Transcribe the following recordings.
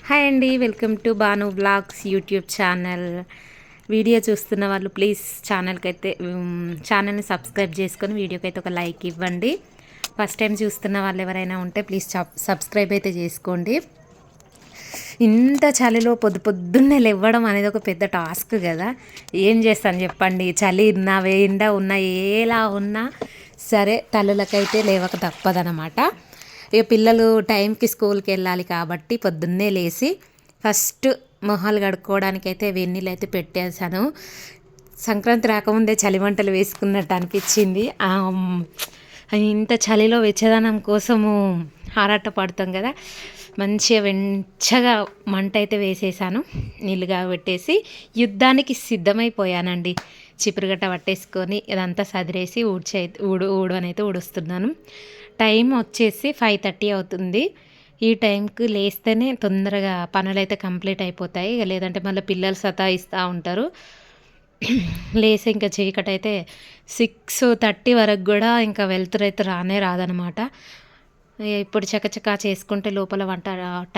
Hi అండి, welcome to Banu vlogs YouTube channel. Video చూస్తున్న వాళ్ళు ప్లీజ్ ఛానల్ని సబ్స్క్రైబ్ చేసుకొని వీడియోకి అయితే ఒక లైక్ ఇవ్వండి. ఫస్ట్ టైం చూస్తున్న వాళ్ళు ఎవరైనా ఉంటే ప్లీజ్ సబ్స్క్రైబ్ అయితే చేసుకోండి. ఇంత చలిలో పొద్దున్నే లేవడం అనేది ఒక పెద్ద టాస్క్ కదా. ఏం చేస్తాను చెప్పండి, చలి ఉన్నా ఎండ ఉన్నా ఎలా ఉన్నా సరే తల్లులకైతే లేవక తప్పదనమాట. ఇక పిల్లలు టైంకి స్కూల్కి వెళ్ళాలి కాబట్టి పొద్దున్నే లేచి ఫస్ట్ మొహాలు కడుక్కోవడానికి అయితే వెన్నీళ్ళు అయితే పెట్టేశాను. సంక్రాంతి రాకముందే చలి వంటలు వేసుకున్నట్టు అనిపించింది. ఇంత చలిలో వెచ్చదనం కోసము ఆరాట పడతాం కదా, మంచిగా వెంచగా మంట అయితే వేసేసాను. నీళ్ళుగా పెట్టేసి యుద్ధానికి సిద్ధమైపోయానండి. చిపురుగట్ట పట్టేసుకొని ఇదంతా సదిరేసి ఊడవనైతే ఊడుస్తున్నాను. టైం వచ్చేసి 5:30 అవుతుంది. ఈ టైంకి లేస్తేనే తొందరగా పనులైతే కంప్లీట్ అయిపోతాయి. లేదంటే మళ్ళీ పిల్లలు సతాయిస్తూ ఉంటారు. లేసి ఇంకా చీకటైతే 6:30 వరకు కూడా ఇంకా వెళ్తురైతే రానే రాదనమాట. ఇప్పుడు చకచకా చేసుకుంటే లోపల వంట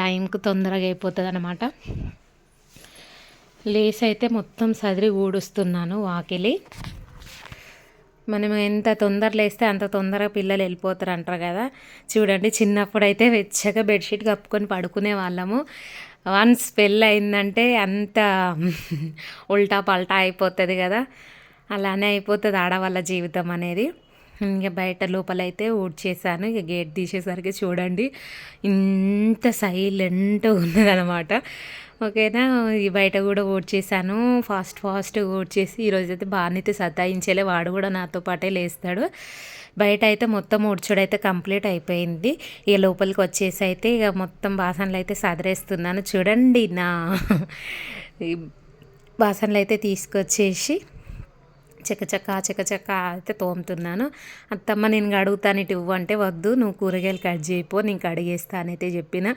టైంకి తొందరగా అయిపోతుంది అనమాట. లేసి అయితే మొత్తం సదిరి ఊడుస్తున్నాను వాకిలి. మనం ఎంత తొందర లేస్తే అంత తొందరగా పిల్లలు వెళ్ళిపోతారు అంటారు కదా. చూడండి, చిన్నప్పుడు అయితే వెచ్చగా బెడ్షీట్ కప్పుకొని పడుకునే వాళ్ళము. వన్స్ పెళ్ళి అయిందంటే అంత ఉల్టా పల్టా అయిపోతుంది కదా. అలానే అయిపోతుంది ఆడవాళ్ళ జీవితం అనేది. ఇంకా బయట లోపలైతే ఊడ్చేసాను. ఇక గేట్ తీసేసరికి చూడండి ఇంత సైలెంట్గా ఉన్నదనమాట. ఓకేనా, ఈ బయట కూడా ఊడ్చేసాను. ఫాస్ట్ ఊడ్చేసి ఈరోజైతే బాగానైతే సతాయించేలే, వాడు కూడా నాతో పాటే లేస్తాడు. బయట అయితే మొత్తం ఊడ్చుడైతే కంప్లీట్ అయిపోయింది. ఇక లోపలికి వచ్చేసి అయితే ఇక మొత్తం బాసనలు అయితే సదిరేస్తున్నాను. చూడండి, నా బాసనలు అయితే తీసుకొచ్చేసి చకచకా అయితే తోముతున్నాను. అత్తమ్మ నేను కడుగుతాను ఇటు అంటే వద్దు, నువ్వు కూరగాయలు కట్ చేయిపో, నేను కడిగేస్తానైతే చెప్పిన.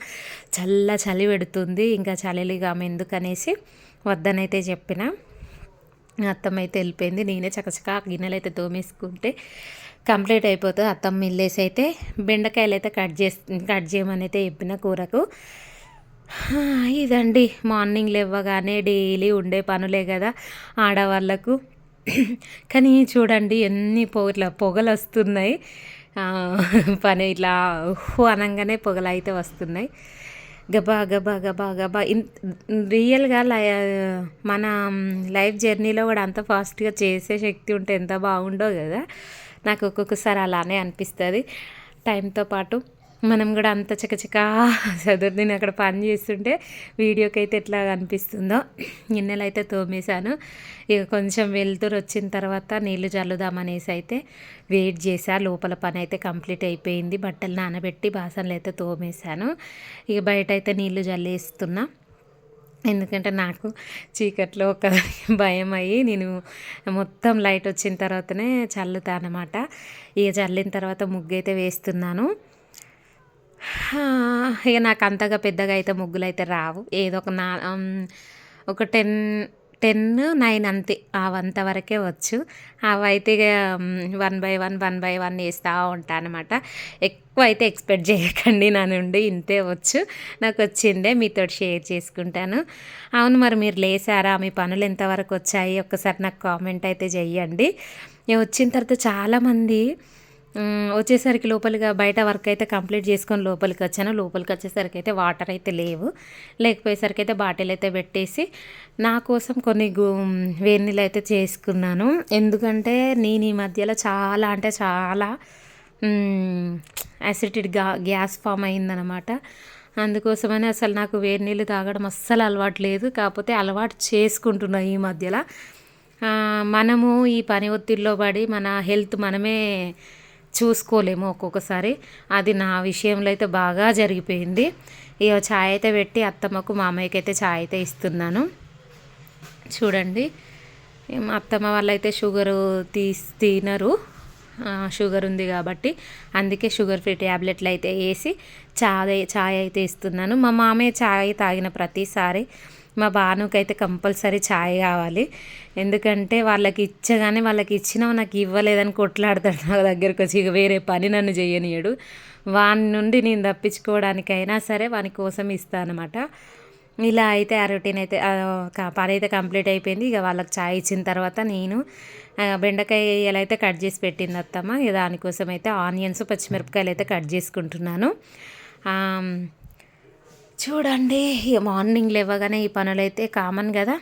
చలి పెడుతుంది, ఇంకా చలిగా ఆమె ఎందుకనేసి వద్దనైతే చెప్పిన. అత్తమ్మ అయితే వెళ్ళిపోయింది. నేనే చకచకా గిన్నెలు అయితే తోమేసుకుంటే కంప్లీట్ అయిపోతుంది. అత్తమ్మ ఇల్లేసి అయితే బెండకాయలు అయితే కట్ చేయమని అయితే చెప్పిన కూరకు. ఇదండి మార్నింగ్ లేవగానే డైలీ ఉండే పనులే కదా ఆడవాళ్ళకు. కానీ చూడండి ఎన్ని పొగలు వస్తున్నాయి. పని ఇట్లా అనగానే పొగలు అయితే వస్తున్నాయి. గబా గబా గబా గబా రియల్గా మన లైఫ్ జర్నీలో కూడా అంత ఫాస్ట్గా చేసే శక్తి ఉంటే ఎంత బాగుండో కదా. నాకు ఒక్కొక్కసారి అలానే అనిపిస్తుంది. టైంతో పాటు మనం కూడా అంత చకచకా చదువుని అక్కడ పని చేస్తుంటే వీడియోకి అయితే ఎట్లా అనిపిస్తుందో. గిన్నెలు అయితే తోమేశాను. ఇక కొంచెం వెలుతురు వచ్చిన తర్వాత నీళ్లు చల్లుదామనేసి అయితే వెయిట్ చేశా. లోపల పని అయితే కంప్లీట్ అయిపోయింది. బట్టలు నానబెట్టి బాసనలు అయితే తోమేశాను. ఇక బయట అయితే నీళ్లు చల్లేస్తున్నా. ఎందుకంటే నాకు చీకట్లో ఒక భయం అయ్యి నేను మొత్తం లైట్ వచ్చిన తర్వాతనే చల్లుతాను అనమాట. ఇక చల్లిన తర్వాత ముగ్గు అయితే వేస్తున్నాను. ఇక నాకు అంతగా పెద్దగా అయితే ముగ్గులు అయితే రావు. ఏదో ఒక 10-9 అంతే, అవంతవరకే వచ్చు. అవైతే ఇక 1 by 1 వేస్తూ ఉంటాను అనమాట. ఎక్కువ అయితే ఎక్స్పెక్ట్ చేయకండి నా నుండి, ఇంతే వచ్చు. నాకు వచ్చిందే మీతో షేర్ చేసుకుంటాను. అవును, మరి మీరు లేసారా, మీ పనులు ఎంతవరకు వచ్చాయి ఒక్కసారి నాకు కామెంట్ అయితే చెయ్యండి. వచ్చిన తర్వాత చాలామంది వచ్చేసరికి లోపలిగా బయట వర్క్ అయితే కంప్లీట్ చేసుకొని లోపలికి వచ్చాను. లోపలికి వచ్చేసరికి అయితే వాటర్ అయితే లేకపోయేసరికి అయితే బాటిల్ అయితే పెట్టేసి నా కోసం కొన్ని వేడి నీళ్ళు అయితే చేసుకున్నాను. ఎందుకంటే నేను ఈ మధ్యలో చాలా అంటే చాలా యాసిడిటీ గ్యాస్ ఫామ్ అయిందనమాట. అందుకోసమని అసలు నాకు వేడి నీళ్ళు తాగడం అస్సలు అలవాటు లేదు. కాకపోతే అలవాటు చేసుకుంటున్నా ఈ మధ్యలో. మనము ఈ పని ఒత్తిడిలో పడి మన హెల్త్ మనమే చూసుకోలేము ఒక్కొక్కసారి. అది నా విషయంలో అయితే బాగా జరిగిపోయింది. ఇక ఛాయ్ అయితే పెట్టి అత్తమ్మకు మామయ్యకి అయితే ఛాయ్ అయితే ఇస్తున్నాను. చూడండి, అత్తమ్మ వాళ్ళైతే షుగరు తినరు, షుగర్ ఉంది కాబట్టి అందుకే షుగర్ ఫ్రీ ట్యాబ్లెట్లు అయితే వేసి ఛాయ్ అయితే ఇస్తున్నాను. మా మామయ్య ఛాయ్ తాగిన ప్రతిసారి మా భానుకైతే కంపల్సరీ ఛాయ్ కావాలి. ఎందుకంటే వాళ్ళకి ఇచ్చగానే వాళ్ళకి ఇచ్చినా నాకు ఇవ్వలేదని కొట్లాడతాడు నా దగ్గరకు వచ్చి. ఇక వేరే పని నన్ను చేయనీయడు. వాని నుండి నేను తప్పించుకోవడానికైనా సరే వాని కోసం ఇస్తాను అనమాట. ఇలా అయితే ఆ రొటీన్ అయితే పని అయితే కంప్లీట్ అయిపోయింది. ఇక వాళ్ళకి చాయ్ ఇచ్చిన తర్వాత నేను బెండకాయలు అయితే కట్ చేసి పెట్టింది అత్తమ్మ. ఇక దానికోసం అయితే ఆనియన్స్ పచ్చిమిరపకాయలు అయితే కట్ చేసుకుంటున్నాను. చూడండి ఇక మార్నింగ్ లేవగానే ఈ పనులు అయితే కామన్ కదా.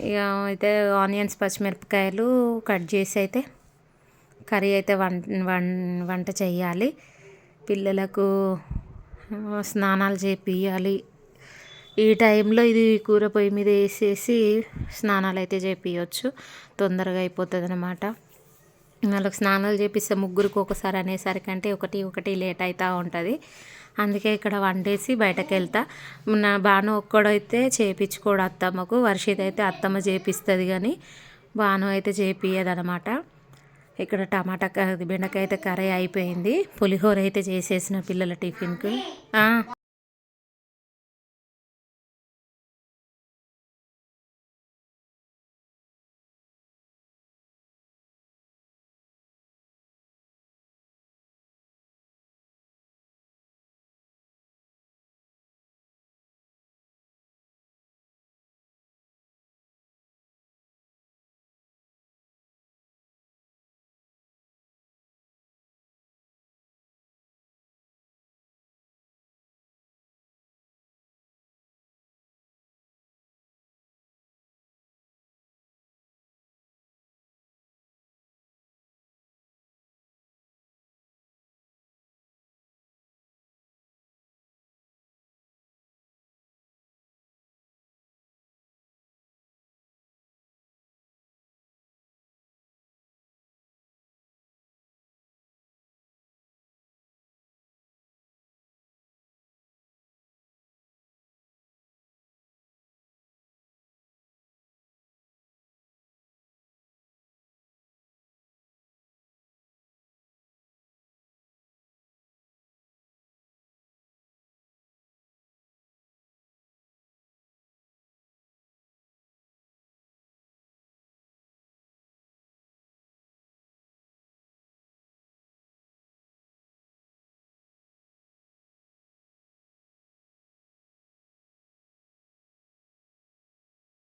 ఇక అయితే ఆనియన్స్ పచ్చిమిరపకాయలు కట్ చేసి అయితే కర్రీ అయితే వంట చేయాలి. పిల్లలకు స్నానాలు చేపియాలి. ఈ టైంలో ఇది కూర పొయ్యి మీద వేసేసి స్నానాలు అయితే చేపియచ్చు, తొందరగా అయిపోతుంది అనమాట. వాళ్ళకి స్నానాలు చేపిస్తే ముగ్గురికి ఒకసారి అనేసరికంటే ఒకటి లేట్ అవుతూ ఉంటుంది. అందుకే ఇక్కడ వండేసి బయటకు వెళ్తా. నా బాను ఒక్కడైతే చేయించుకోడు అత్తమ్మకు. వర్షిత్ అయితే అత్తమ్మ చేపిస్తుంది కానీ బాను అయితే చేపియదనమాట. ఇక్కడ టమాటా బెండకాయ అయితే కర్రీ అయిపోయింది. పులిహోర అయితే చేసేసిన పిల్లల టిఫిన్కు.